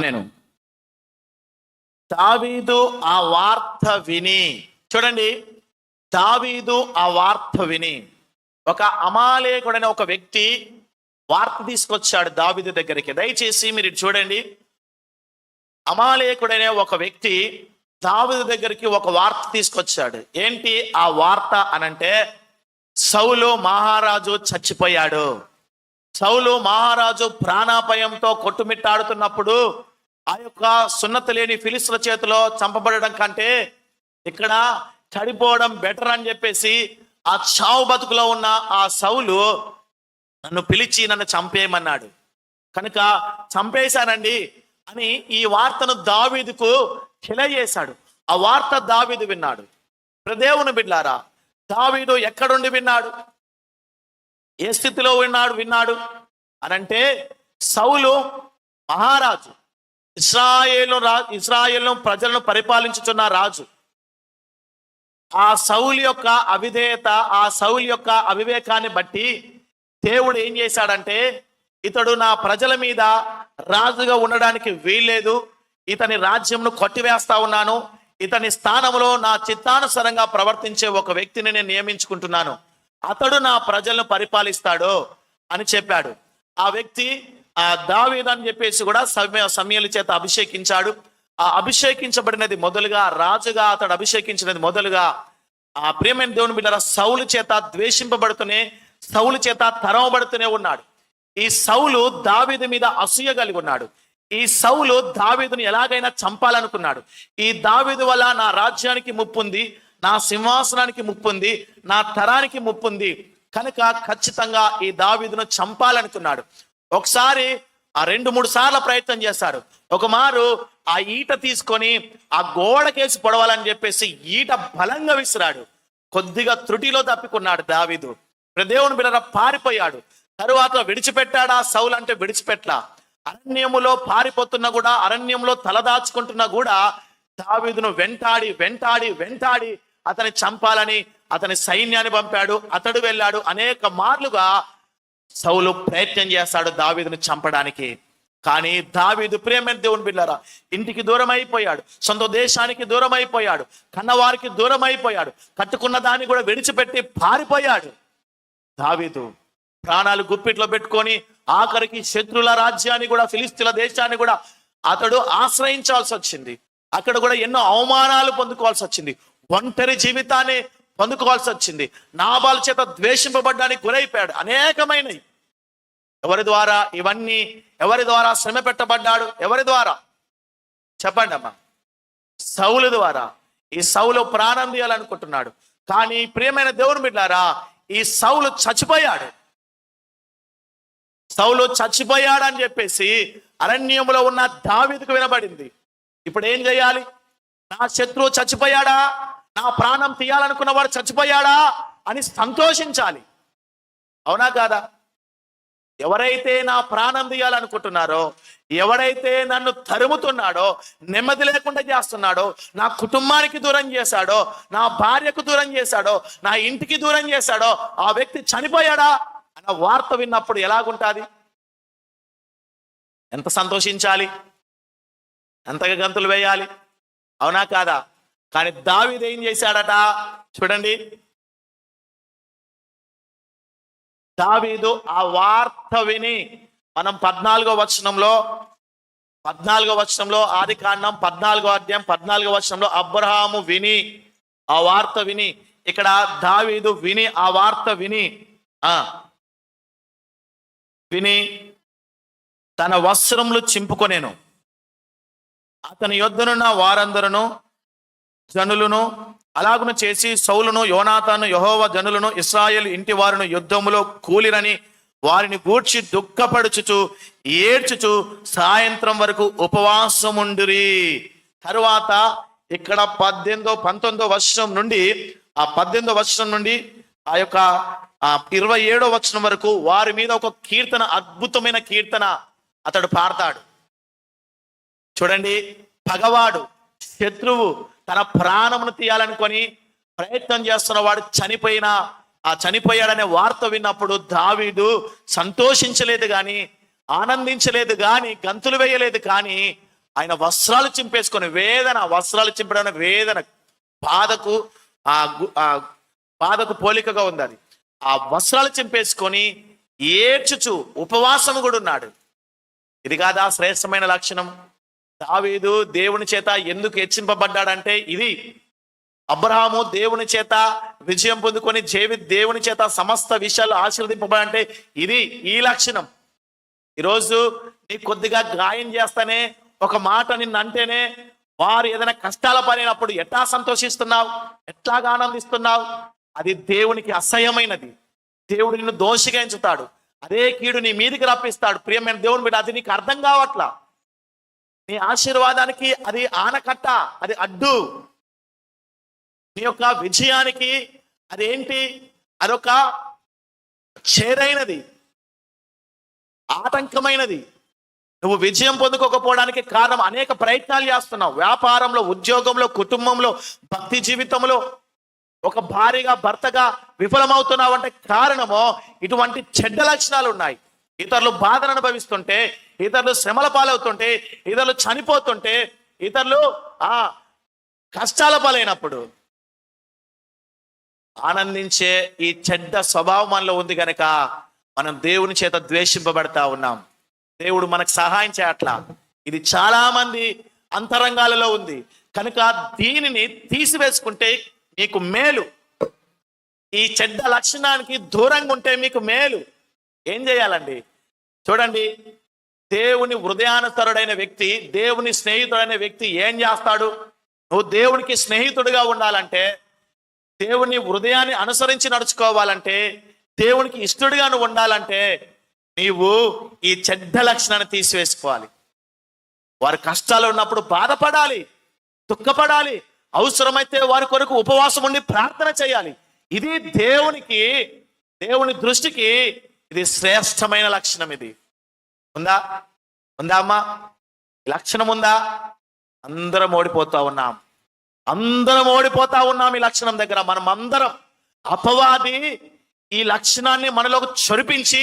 నేను దావీదు ఆ వార్త విని, చూడండి, దావీదు ఆ వార్త విని, ఒక అమాలేకుడైన ఒక వ్యక్తి వార్త తీసుకొచ్చాడు దావీదు దగ్గరికి. దయచేసి మీరు ఇటు చూడండి. అమాలేకుడైన ఒక వ్యక్తి దావీదు దగ్గరికి ఒక వార్త తీసుకొచ్చాడు. ఏంటి ఆ వార్త అనంటే, సౌలు మహారాజు చచ్చిపోయాడు. సౌలు మహారాజు ప్రాణాపాయంతో కొట్టుమిట్టాడుతున్నప్పుడు ఆ యొక్క సున్నతి లేని ఫిలిస్తుల చేతిలో చంపబడడం కంటే ఇక్కడ చడిపోవడం బెటర్ అని చెప్పేసి ఆ చావు బతుకులో ఉన్న ఆ సౌలు నన్ను పిలిచి నన్ను చంపేయమన్నాడు. కనుక చంపేశానండి అని ఈ వార్తను దావీదుకు తెలియజేశాడు. ఆ వార్త దావీదు విన్నాడు. దేవుని బిడ్డలారా, దావీదు ఎక్కడుండి విన్నాడు? ఏ స్థితిలో విన్నాడు అనంటే, సౌలు మహారాజు, ఇశ్రాయేలు ప్రజలను పరిపాలించుతున్న రాజు. ఆ సౌలు యొక్క అవిధేయత, ఆ సౌలు యొక్క అవివేకాన్ని బట్టి దేవుడు ఏం చేశాడంటే, ఇతడు నా ప్రజల మీద రాజుగా ఉండడానికి వీల్లేదు, ఇతని రాజ్యంను కొట్టివేస్తా ఉన్నాను, ఇతని స్థానంలో నా చిత్తానుసారంగా ప్రవర్తించే ఒక వ్యక్తిని నేను నియమించుకుంటున్నాను, అతడు నా ప్రజలను పరిపాలిస్తాడు అని చెప్పాడు. ఆ వ్యక్తి ఆ దావీదు అని చెప్పేసి కూడా సమూయేలు చేత అభిషేకించాడు. ఆ అభిషేకించబడినది మొదలుగా రాజుగా అతడు అభిషేకించినది మొదలుగా ఆ ప్రియమైన దేవుని బిడ్డలారా, సౌలు చేత ద్వేషింపబడుతూనే, సౌలు చేత తరమబడుతూనే ఉన్నాడు. ఈ సౌలు దావీదు మీద అసూయ కలిగి ఉన్నాడు. ఈ సౌలు దావీదుని ఎలాగైనా చంపాలనుకున్నాడు. ఈ దావీదు వల్ల నా రాజ్యానికి ముప్పుంది, నా సింహాసనానికి ముప్పుంది, నా తరానికి ముప్పుంది, కనుక ఖచ్చితంగా ఈ దావీదును చంపాలనుకున్నాడు. ఒకసారి ఆ 2-3 సార్లు ప్రయత్నం చేశాడు. ఒక మారు ఆ ఈట తీసుకొని ఆ గోడకేసి పొడవాలని చెప్పేసి ఈట బలంగా విసిరాడు. కొద్దిగా త్రుటిలో తప్పికున్నాడు దావీదు. దేవుని బిడ్డలారా, పారిపోయాడు. తరువాత విడిచిపెట్టాడా? సౌలు అంటే విడిచిపెట్టలా. అరణ్యములో పారిపోతున్నా కూడా, అరణ్యంలో తలదాచుకుంటున్నా కూడా దావీదును వెంటాడి అతని చంపాలని అతని సైన్యాన్ని పంపాడు. అతడు వెళ్ళాడు. అనేక మార్లుగా సౌలు ప్రయత్నం చేస్తాడు దావీదును చంపడానికి. కానీ దావీదు ప్రియమైన దేవుని బిడ్డలారా, ఇంటికి దూరం అయిపోయాడు, సొంత దేశానికి దూరం అయిపోయాడు, కన్నవారికి దూరం అయిపోయాడు, కట్టుకున్న దాన్ని కూడా విడిచిపెట్టి పారిపోయాడు. దావీదు ప్రాణాలు గుప్పిట్లో పెట్టుకొని ఆఖరికి శత్రుల రాజ్యాన్ని కూడా, ఫిలిస్తీన్ల దేశాన్ని కూడా అతడు ఆశ్రయించాల్సి వచ్చింది. అక్కడ కూడా ఎన్నో అవమానాలు పొందుకోవాల్సి వచ్చింది. ఒంటరి జీవితాన్ని పొందుకోవాల్సి వచ్చింది. నాబాలు చేత ద్వేషింపబడ్డానికి గురైపోయాడు. అనేకమైనవి. ఎవరి ద్వారా ఇవన్నీ, ఎవరి ద్వారా శ్రమ పెట్టబడ్డాడు? ఎవరి ద్వారా చెప్పండి అమ్మా? సౌలు ద్వారా. ఈ సౌలు ప్రాణం తీయాలనుకుంటున్నాడు. కానీ ప్రియమైన దేవుని బిడ్డలారా, ఈ సౌలు చచ్చిపోయాడు. సౌలు చచ్చిపోయాడని చెప్పేసి అరణ్యంలో ఉన్న దావీదుకు వినబడింది. ఇప్పుడు ఏం చేయాలి? నా శత్రువు చచ్చిపోయాడా, నా ప్రాణం తీయాలనుకున్నవాడు చచ్చిపోయాడా అని సంతోషించాలి. అవునా కాదా? ఎవరైతే నా ప్రాణం తీయాలనుకుంటున్నారో, ఎవడైతే నన్ను తరుముతున్నాడో, నెమ్మది లేకుండా చేస్తున్నాడో, నా కుటుంబానికి దూరం చేశాడో, నా భార్యకు దూరం చేశాడో, నా ఇంటికి దూరం చేశాడో, ఆ వ్యక్తి చనిపోయాడా అన్న వార్త విన్నప్పుడు ఎలాగుంటుంది? ఎంత సంతోషించాలి, ఎంతగా గంతులు వేయాలి. అవునా కాదా? కానీ దావీదు ఏం చేశాడట చూడండి. దావీదు ఆ వార్త విని, మనం 14వ వచనంలో ఆదికాండం 14వ అధ్యాయం 14వ వచనంలో అబ్రహాము విని, ఆ వార్త విని, ఇక్కడ దావీదు విని, ఆ వార్త విని తన వస్త్రములు చింపుకొనెను. అతని యొద్దనున్న వారందరును జనులను అలాగును చేసి సౌలును, యోనాతాను, యెహోవా జనులను, ఇశ్రాయేలు ఇంటి వారిని యుద్ధములో కూలిరని వారిని గూర్చి దుఃఖపడుచుచు ఏడ్చుచు సాయంత్రం వరకు ఉపవాసముండిరి. తరువాత ఇక్కడ 19వ వచనం నుండి, ఆ 18వ వచనం నుండి ఆ యొక్క 27వ వచనం వరకు వారి మీద ఒక కీర్తన, అద్భుతమైన కీర్తన అతడు పాడతాడు. చూడండి, పగవాడు, శత్రువు తన ప్రాణమును తీయాలనుకొని ప్రయత్నం చేస్తున్న వాడు చనిపోయాడనే వార్త విన్నప్పుడు దావీదు సంతోషించలేదు కానీ, ఆనందించలేదు కానీ, గంతులు వేయలేదు కానీ, ఆయన వస్త్రాలు చింపేసుకొని వస్త్రాలు చింపడానికి వేదన, బాధకు ఆ బాధకు పోలికగా ఉంది అది. ఆ వస్త్రాలు చింపేసుకొని ఏడ్చుచు ఉపవాసము కూడా ఉన్నాడు. ఇది కాదా శ్రేష్టమైన లక్షణం? దావీదు దేవుని చేత ఎందుకు హెచ్చింపబడ్డాడంటే ఇది. అబ్రహాము దేవుని చేత విజయం పొందుకొని దేవుని చేత సమస్త విషయాలు ఆశీర్వదింపబడంటే ఇది ఈ లక్షణం. ఈరోజు నీ కొద్దిగా గాయం చేస్తానే, ఒక మాట నిన్ను అంటేనే వారు ఏదైనా కష్టాల పడినప్పుడు ఎట్లా సంతోషిస్తున్నావు, ఎట్లాగా ఆనందిస్తున్నావు? అది దేవునికి అసహ్యమైనది. దేవుడు నిన్ను దోషిగా ఎంచుతాడు. అదే కీడు నీ మీదికి రప్పిస్తాడు. ప్రియమైన దేవుని బిడ్డ, అది నీకు అర్థం కావట్లా. నీ ఆశీర్వాదానికి అది ఆనకట్ట, అది అడ్డు. నీ యొక్క విజయానికి అదేంటి? అదొక చేరైనది, ఆటంకమైనది. నువ్వు విజయం పొందుకోకపోవడానికి కారణం అనేక ప్రయత్నాలు చేస్తున్నావు. వ్యాపారంలో, ఉద్యోగంలో, కుటుంబంలో, భక్తి జీవితంలో ఒక భార్యగా, భర్తగా విఫలమవుతున్నావు అంటే కారణమో ఇటువంటి చెడ్డ లక్షణాలు ఉన్నాయి. ఇతరులు బాధను అనుభవిస్తుంటే, ఇతరులు శ్రమల పాలవుతుంటే, ఇతరులు చనిపోతుంటే, ఇతరులు కష్టాల పాలైనప్పుడు ఆనందించే ఈ చెడ్డ స్వభావం మనలో ఉంది కనుక మనం దేవుని చేత ద్వేషింపబడతా ఉన్నాం. దేవుడు మనకు సహాయం చేయట్లా. ఇది చాలా మంది అంతరంగాలలో ఉంది కనుక దీనిని తీసివేసుకుంటే మీకు మేలు. ఈ చెడ్డ లక్షణానికి దూరంగా ఉంటే మీకు మేలు. ఏం చేయాలండి? చూడండి, దేవుని హృదయానుసరుడైన వ్యక్తి, దేవుని స్నేహితుడైన వ్యక్తి ఏం చేస్తాడు? నువ్వు దేవునికి స్నేహితుడిగా ఉండాలంటే, దేవుని హృదయాన్ని అనుసరించి నడుచుకోవాలంటే, దేవునికి ఇష్టడుగా నువ్వు ఉండాలంటే నీవు ఈ చెడ్డ లక్షణాన్ని తీసివేసుకోవాలి. వారి కష్టాలు ఉన్నప్పుడు బాధపడాలి, దుఃఖపడాలి, అవసరమైతే వారి కొరకు ఉపవాసం ఉండి ప్రార్థన చేయాలి. ఇది దేవుని దృష్టికి ఇది శ్రేష్టమైన లక్షణం. ఇది ఉందా అమ్మా? ఈ లక్షణం ఉందా? అందరం ఓడిపోతా ఉన్నాం ఈ లక్షణం దగ్గర. మనం అందరం, అపవాది ఈ లక్షణాన్ని మనలోకి చొరిపించి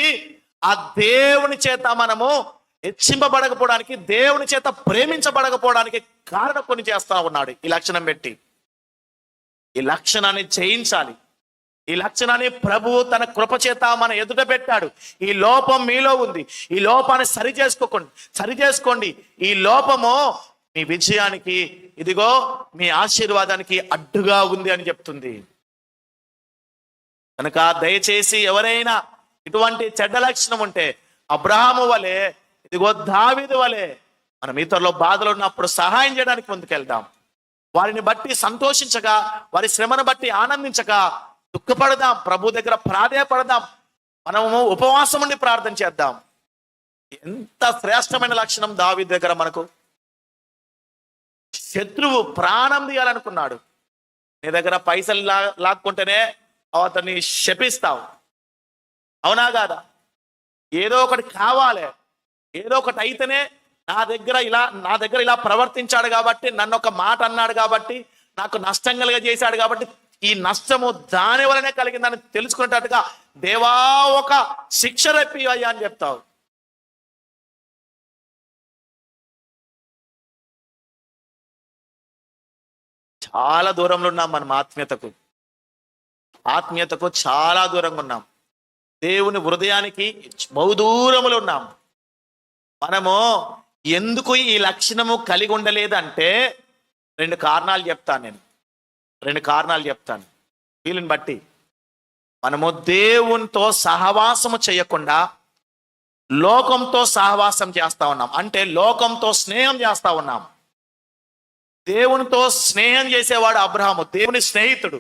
ఆ దేవుని చేత మనము హెచ్చింపబడకపోవడానికి, దేవుని చేత ప్రేమించబడకపోవడానికి కారణం కొన్ని చేస్తా ఉన్నాడు. ఈ లక్షణం పెట్టి ఈ లక్షణాన్ని జయించాలి. ఈ లక్షణాన్ని ప్రభువు తన కృప చేత మన ఎదుట పెట్టాడు. ఈ లోపం మీలో ఉంది. ఈ లోపాన్ని సరిచేసుకోండి. ఈ లోపము మీ విజయానికి, ఇదిగో మీ ఆశీర్వాదానికి అడ్డుగా ఉంది అని చెప్తుంది. కనుక దయచేసి ఎవరైనా ఇటువంటి చెడ్డ లక్షణం ఉంటే అబ్రహాము వలె, ఇదిగో దావీదు వలె మనం ఇతరుల బాధలు ఉన్నప్పుడు సహాయం చేయడానికి ముందుకెళ్దాం. వారిని బట్టి సంతోషించగా, వారి శ్రమను బట్టి ఆనందించగా, దుఃఖపడదాం, ప్రభు దగ్గర ప్రాధేయపడదాం, మనము ఉపవాసం ఉండి ప్రార్థన చేద్దాం. ఎంత శ్రేష్టమైన లక్షణం దావీదు దగ్గర మనకు. శత్రువు ప్రాణం తీయాలనుకున్నాడు. నీ దగ్గర పైసలు లాక్కుంటేనే అతన్ని శపిస్తావు, అవునా కాదా? ఏదో ఒకటి కావాలి, ఏదో ఒకటి అయితేనే నా దగ్గర ఇలా ప్రవర్తించాడు కాబట్టి, నన్ను ఒక మాట అన్నాడు కాబట్టి, నాకు నష్టం చేశాడు కాబట్టి, ఈ నష్టము దాని వలనే కలిగిందని తెలుసుకునేటట్టుగా దేవా ఒక శిక్ష రెప్పి అయ్యా అని చెప్తావు. చాలా దూరంలో ఉన్నాం మనం ఆత్మీయతకు చాలా దూరంగా ఉన్నాం. దేవుని హృదయానికి బహుదూరములు ఉన్నాం. మనము ఎందుకు ఈ లక్షణము కలిగి ఉండలేదంటే రెండు కారణాలు చెప్తాను. వీళ్ళని బట్టి మనము దేవునితో సహవాసము చేయకుండా లోకంతో సహవాసం చేస్తా ఉన్నాం. అంటే లోకంతో స్నేహం చేస్తా ఉన్నాం. దేవునితో స్నేహం చేసేవాడు అబ్రహాము, దేవుని స్నేహితుడు.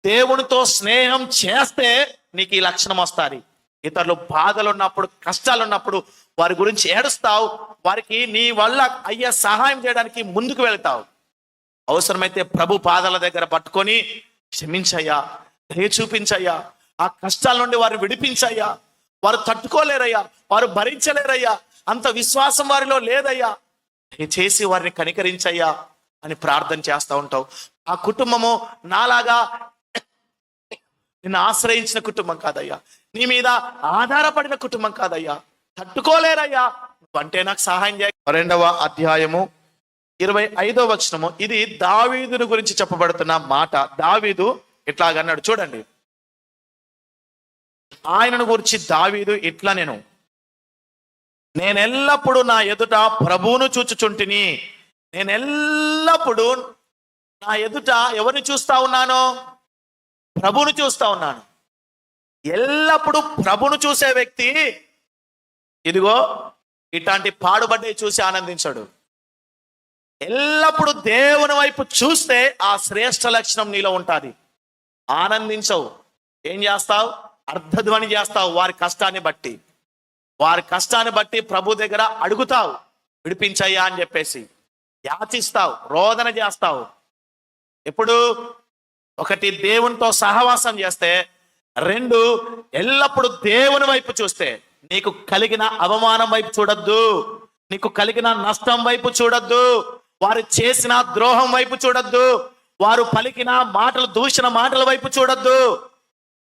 దేవునితో స్నేహం చేస్తే నీకు ఈ లక్షణం వస్తుంది. ఇతరులు బాధలు ఉన్నప్పుడు, కష్టాలు ఉన్నప్పుడు వారి గురించి ఏడుస్తావు, వారికి నీ వల్ల అయ్యే సహాయం చేయడానికి ముందుకు వెళ్తావు. అవసరమైతే ప్రభు పాదాల దగ్గర పట్టుకొని క్షమించయ్యా, దయ చూపించయ్యా, ఆ కష్టాల నుండి వారిని విడిపించయ్యా, వారు తట్టుకోలేరయ్యా, వారు భరించలేరయ్యా, అంత విశ్వాసం వారిలో లేదయ్యా, దయచేసి వారిని కనికరించయ్యా అని ప్రార్థన చేస్తూ ఉంటావు. ఆ కుటుంబము నాలాగా నిన్ను ఆశ్రయించిన కుటుంబం కాదయ్యా, నీ మీద ఆధారపడిన కుటుంబం కాదయ్యా, తట్టుకోలేరయ్యా, నువ్వంటే నాకు సహాయం చేయ. 2వ అధ్యాయము 25వ వచనము. ఇది దావీదుని గురించి చెప్పబడుతున్న మాట. దావీదు ఇట్లాగన్నాడు చూడండి. ఆయనను గురించి దావీదు ఇట్లా, నేనెల్లప్పుడు నా ఎదుట ప్రభువును చూచుచుంటిని. నేనెల్లప్పుడు నా ఎదుట ఎవరిని చూస్తా ఉన్నాను? ప్రభువును చూస్తా ఉన్నాను. ఎల్లప్పుడు ప్రభును చూసే వ్యక్తి ఇదిగో ఇట్లాంటి పాడుబడ్డే చూసి ఆనందించాడు. ఎల్లప్పుడు దేవుని వైపు చూస్తే ఆ శ్రేష్ఠ లక్షణం నీలో ఉంటుంది. ఆనందించవు. ఏం చేస్తావు? అర్ధధ్వని చేస్తావు. వారి కష్టాన్ని బట్టి ప్రభు దగ్గర అడుగుతావు, విడిపించయ్యా అని చెప్పేసి యాచిస్తావు, రోదన చేస్తావు. ఎప్పుడు? ఒకటి, దేవునితో సహవాసం చేస్తే. రెండు, ఎల్లప్పుడు దేవుని వైపు చూస్తే. నీకు కలిగిన అవమానం వైపు చూడొద్దు, నీకు కలిగిన నష్టం వైపు చూడొద్దు, వారు చేసిన ద్రోహం వైపు చూడొద్దు, వారు పలికిన మాటలు, దూషణ మాటల వైపు చూడొద్దు.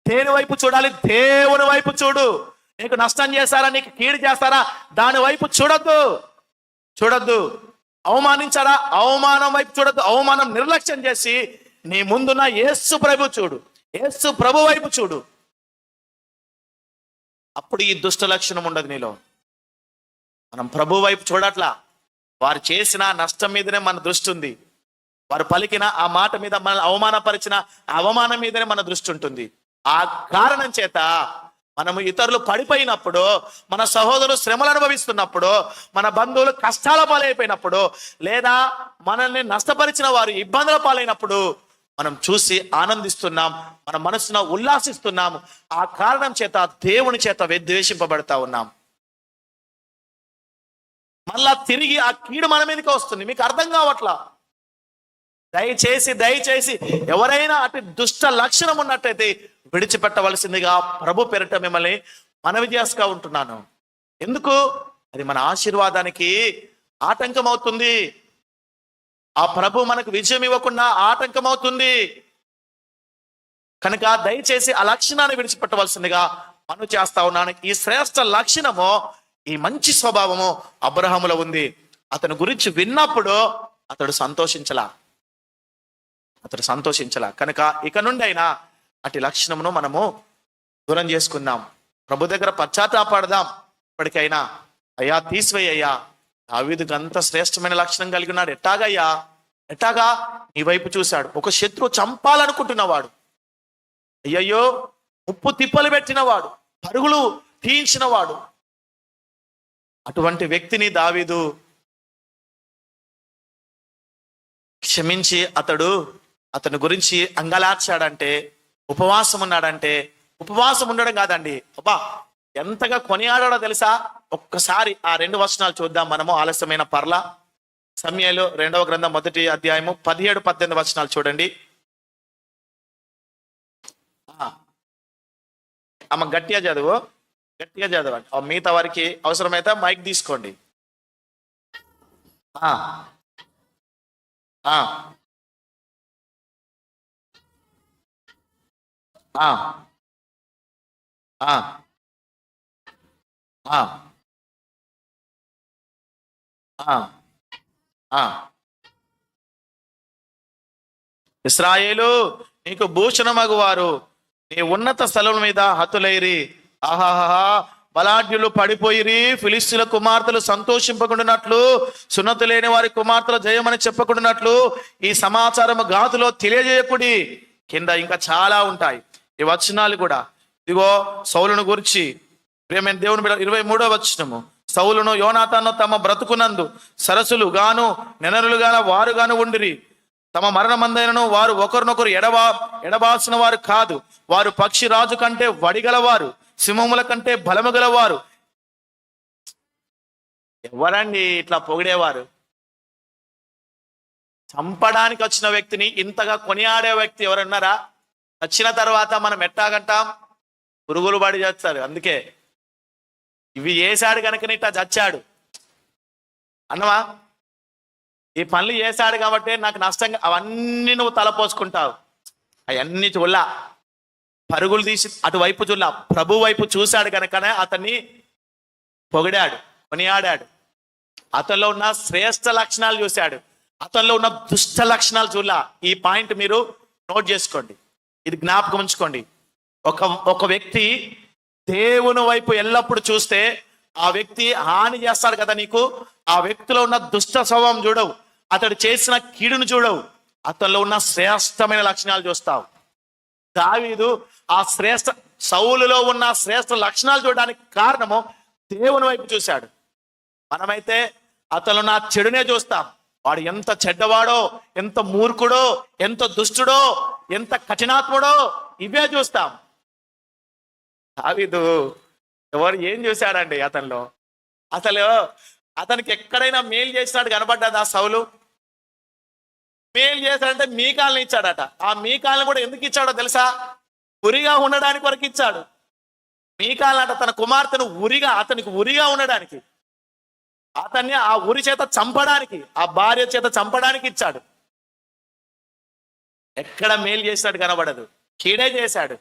దేని వైపు చూడాలి? దేవుని వైపు చూడు. నీకు నష్టం చేశారా, నీకు కీడు చేస్తారా, దాని వైపు చూడొద్దు. అవమానించారా, అవమానం వైపు చూడొద్దు. అవమానం నిర్లక్ష్యం చేసి నీ ముందున్న యేసు ప్రభు చూడు, యేసు ప్రభు వైపు చూడు. అప్పుడు ఈ దుష్ట లక్షణం ఉండదు నీలో. మనం ప్రభు వైపు చూడట్లా. వారు చేసిన నష్టం మీదనే మన దృష్టి ఉంది. వారు పలికిన ఆ మాట మీద, మనల్ని అవమానపరిచిన ఆ అవమానం మీదనే మన దృష్టి ఉంటుంది. ఆ కారణం చేత మనము ఇతరులు పడిపోయినప్పుడు, మన సహోదరులు శ్రమలు అనుభవిస్తున్నప్పుడు, మన బంధువులు కష్టాల పాలైపోయినప్పుడు, లేదా మనల్ని నష్టపరిచిన వారు ఇబ్బందుల పాలైనప్పుడు మనం చూసి ఆనందిస్తున్నాం, మన మనసున ఉల్లాసిస్తున్నాం. ఆ కారణం చేత దేవుని చేత ద్వేషింపబడతా ఉన్నాం. మళ్ళా తిరిగి ఆ కీడు మన మీదకి వస్తుంది. మీకు అర్థం కావట్లా. దయచేసి ఎవరైనా అటు దుష్ట లక్షణం ఉన్నట్టయితే విడిచిపెట్టవలసిందిగా ప్రభు పేరిట మిమ్మల్ని మనవి చేసుగా ఉంటున్నాను. ఎందుకు? అది మన ఆశీర్వాదానికి ఆటంకం అవుతుంది. ఆ ప్రభు మనకు విజయం ఇవ్వకుండా ఆటంకం అవుతుంది. కనుక దయచేసి ఆ లక్షణాన్ని విడిచిపెట్టవలసిందిగా మనవి చేస్తా ఉన్నాను. ఈ శ్రేష్ఠ లక్షణము, ఈ మంచి స్వభావము అబ్రహాములో ఉంది. అతని గురించి విన్నప్పుడు అతడు సంతోషించలా. కనుక ఇక నుండి అయినా అటు లక్షణమును మనము దూరం చేసుకుందాం. ప్రభు దగ్గర పశ్చాత్తాపడదాం. ఇప్పటికైనా అయ్యా తీసివేయ్యా, దావీదుకు అంత శ్రేష్టమైన లక్షణం కలిగి ఉన్నాడు. ఎట్టాగా నీ వైపు చూశాడు. ఒక శత్రువు చంపాలనుకుంటున్నవాడు, అయ్యయ్యో ముప్పు తిప్పలు పెట్టినవాడు, పరుగులు తీయించినవాడు, అటువంటి వ్యక్తిని దావీదు క్షమించి అతని గురించి అంగలార్చాడంటే, ఉపవాసం ఉన్నాడంటే, ఉపవాసం ఉండడం కాదండి, అబ్బా ఎంతగా కొనియాడాడో తెలుసా? ఒక్కసారి ఆ 2 వచనాలు చూద్దాం మనము. ఆలస్యమైన పర్ల. సమూయేలు 2వ గ్రంథం 1వ అధ్యాయము 17-18 వచనాలు చూడండి. అమ్మ గట్టిగా చదవండి. మిగతా వారికి అవసరమైతే మైక్ తీసుకోండి. ఇశ్రాయేలు నీకు భూషణమగువారు, నీ ఉన్నత స్థలం మీద హతులైరి. ఆహాహా, బలాఢ్యులు పడిపోయిరి. ఫిలిష్తీయుల కుమార్తెలు సంతోషింపకుండానట్లు, సున్నతి లేని వారి కుమార్తెలు జయమని చెప్పకుండానట్లు ఈ సమాచారము గాతులో తెలియజేయకుడి. కింద ఇంకా చాలా ఉంటాయి ఈ వచనాలు కూడా. ఇదిగో సౌలును గురించి ప్రియమైన దేవుని బిడ్డ 23వ వచనము. సౌలును యోనాతాను తమ బ్రతుకునందు సరసులు గాను నెనరులు గాను వారు గాను ఉండిరి. తమ మరణమందైనను వారు ఒకరినొకరు ఎడబాల్సిన వారు కాదు. వారు పక్షి రాజు కంటే వడిగలవారు, సింహముల కంటే బలము గలవారు. ఎవరండి ఇట్లా పొగిడేవారు? చంపడానికి వచ్చిన వ్యక్తిని ఇంతగా కొనియాడే వ్యక్తి ఎవరున్నారా? వచ్చిన తర్వాత మనం ఎట్టాగంటాం? పురుగులు పడి చేస్తారు. అందుకే ఇవి చేశాడు కనుక ఇట్లా చచ్చాడు అన్నవా? ఈ పనులు చేశాడు కాబట్టి నాకు నష్టంగా, అవన్నీ నువ్వు తలపోసుకుంటావు. అవన్నీ చూడ పరుగులు తీసి అటువైపు చూడ, ప్రభు వైపు చూశాడు కనుకనే అతన్ని పొగిడాడు, కొనియాడాడు. అతనిలో ఉన్న శ్రేష్ఠ లక్షణాలు చూశాడు. అతనిలో ఉన్న దుష్ట లక్షణాలు చూడాల. ఈ పాయింట్ మీరు నోట్ చేసుకోండి, ఇది జ్ఞాపకం ఉంచుకోండి. ఒక ఒక వ్యక్తి దేవుని వైపు ఎల్లప్పుడు చూస్తే ఆ వ్యక్తి హాని చేస్తాడు కదా నీకు. ఆ వ్యక్తిలో ఉన్న దుష్ట స్వభావం చూడవు, అతడు చేసిన కీడును చూడవు, అతనిలో ఉన్న శ్రేష్టమైన లక్షణాలు చూస్తావు. దావీదు ఆ సౌలులో ఉన్న శ్రేష్ఠ లక్షణాలు చూడడానికి కారణము దేవుని వైపు చూశాడు. మనమైతే అతను నా చెడునే చూస్తాం. వాడు ఎంత చెడ్డవాడో, ఎంత మూర్ఖుడో, ఎంత దుష్టుడో, ఎంత కఠినాత్ముడో ఇవే చూస్తాం. దావీదు ఏం చూశాడండి అతనిలో? అసలు అతనికి ఎక్కడైనా మేలు చేసినాడు కనబడ్డాడు ఆ సౌలు? మేలు చేశాడంటే మీకాల్ని ఇచ్చాడట. ఆ మీకాల్ని కూడా ఎందుకు ఇచ్చాడో తెలుసా? ఉరిగా ఉండడానికి వరకు ఇచ్చాడు. మీకాలట తన కుమార్తెను అతనికి ఉరిగా ఉండడానికి, అతన్ని ఆ ఉరి చేత చంపడానికి, ఆ భార్య చేత చంపడానికి ఇచ్చాడు. ఎక్కడ మేలు చేశాడు కనబడదు, కీడే చేశాడు.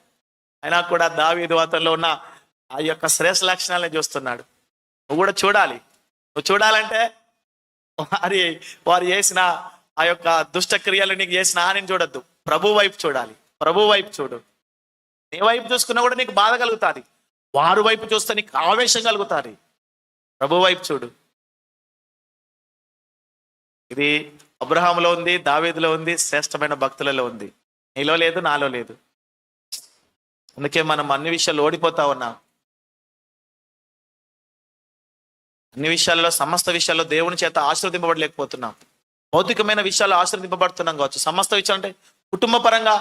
అయినా కూడా దావీదు అతనిలో ఉన్న ఆ యొక్క శ్రేష్ఠ లక్షణాలను చూస్తున్నాడు. నువ్వు కూడా చూడాలి. నువ్వు చూడాలంటే వారు చేసిన ఆ యొక్క దుష్ట క్రియలు నీకు చేసిన హానిని చూడొద్దు, ప్రభు వైపు చూడాలి. ప్రభు వైపు చూడు. నీ వైపు చూసుకున్నా కూడా నీకు బాధ కలుగుతుంది, వారు వైపు చూస్తే నీకు ఆవేశం కలుగుతుంది. ప్రభు వైపు చూడు. ఇది అబ్రహాములో ఉంది, దావీదులో ఉంది, శ్రేష్టమైన భక్తులలో ఉంది. నీలో లేదు, నాలో లేదు. అందుకే మనం అన్ని విషయాలు ఓడిపోతా ఉన్నాం. అన్ని విషయాల్లో, సమస్త విషయాల్లో దేవుని చేత ఆశీర్వదింపబడలేకపోతున్నాం. భౌతికమైన విషయాలు ఆశీర్వదింపబడుతున్నాం కావచ్చు. సమస్త విషయాలు అంటే కుటుంబ పరంగా,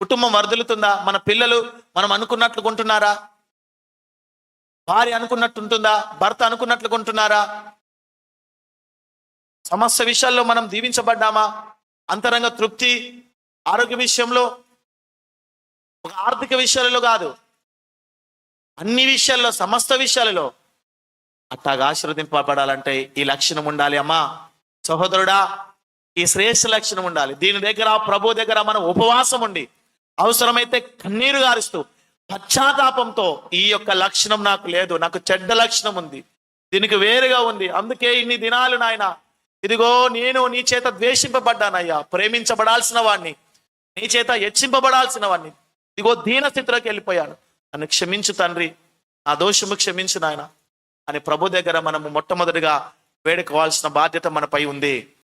కుటుంబం వర్ధిల్లుతుందా? మన పిల్లలు మనం అనుకున్నట్లు కొంటున్నారా? భార్య అనుకున్నట్టు ఉంటుందా? భర్త అనుకున్నట్లు కొంటున్నారా? సమస్త విషయాల్లో మనం దీవించబడ్డామా? అంతరంగ తృప్తి, ఆరోగ్య విషయంలో, ఒక ఆర్థిక విషయాలలో కాదు, అన్ని విషయాల్లో, సమస్త విషయాలలో అట్టాగా ఆశీర్వదింపబడాలంటే ఈ లక్షణం ఉండాలి. అమ్మా సహోదరుడా, ఈ శ్రేష్ఠ లక్షణం ఉండాలి. దీని దగ్గర, ప్రభు దగ్గర మనం ఉపవాసం ఉండి, అవసరమైతే కన్నీరు గారుస్తూ, పశ్చాత్తాపంతో, ఈ యొక్క లక్షణం నాకు లేదు, నాకు చెడ్డ లక్షణం ఉంది, దీనికి వేరుగా ఉంది, అందుకే ఇన్ని దినాలు నాయన, ఇదిగో నేను నీ చేత ద్వేషింపబడ్డానయ్యా, ప్రేమించబడాల్సిన వాడిని, నీ చేత హెచ్చింపబడాల్సిన వాడిని, ఇదిగో దీన స్థితిలోకి వెళ్ళిపోయాను, నన్ను క్షమించు తండ్రి, నా దోషము క్షమించు నాయన అని ప్రభు దగ్గర మనము మొట్టమొదటిగా వేడుకోవాల్సిన బాధ్యత మనపై ఉంది.